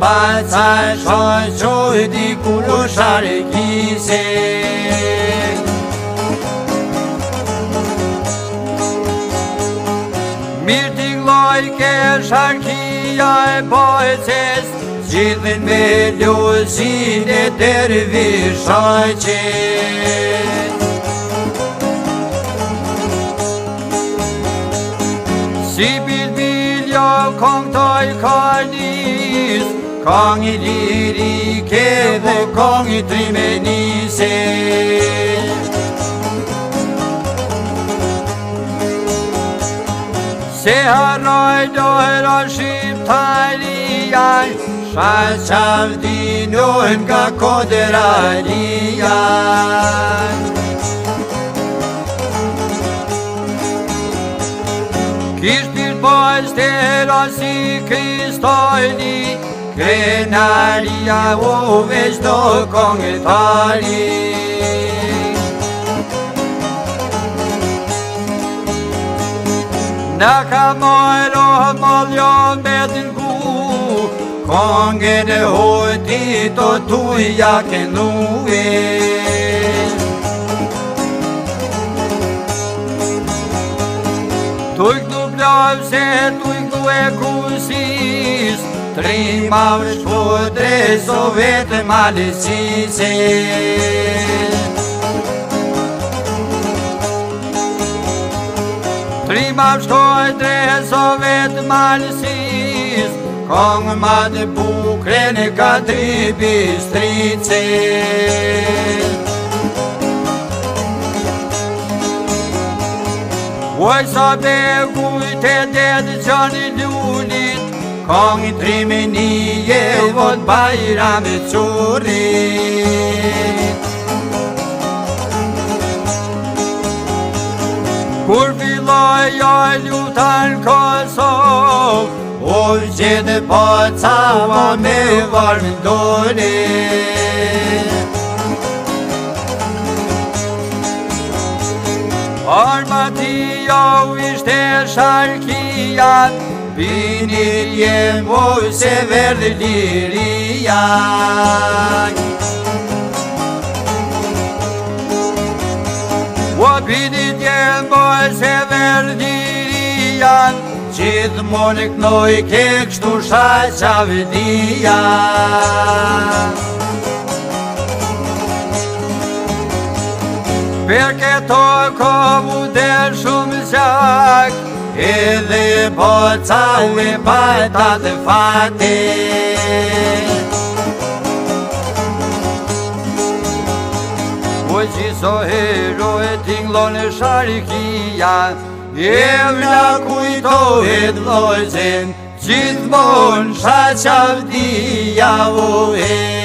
baca shoqoj diku në sharkise. Mirë t'i gloj ke sharkia e bojces, gjithin me ljosin e dervishaqet. Si bilbiljo kong toj kanis, kong i lirike dhe kong i trimenise. Se harroj dojra shqiptaria, shaqavdinojnë nga koderaria. Kish bir boys tera si kristali, krenaria o veç do kongetari. Në ka mojro moljon betin ku, kongen e hojti të tuja kënduve. Tuj këtu plavë se tuj këtu e kusis, trima shpodre so vetë malësise. Trima shkoj dreso vetë malësis, kongë ma të bukre në ka tri bistrice. Oj sa begujt e dedë qani lullit, kongë trimenije vot bajra me qurit. Kur filloj oj lutan Kosov, o gjithë pacava me varmë dore. Armatia u ishte sharkia, binir jem o se verdë liria. O binit jem o se verdiria, gjithmonë knoj ke kështu shaqavdia. Per këto kovu der shumë zak, edhe boca u e pata të fate. O qiso hero e tinglon e sharkia, e vla kujtohet vlojzen, gjithmon shaqavdia o e.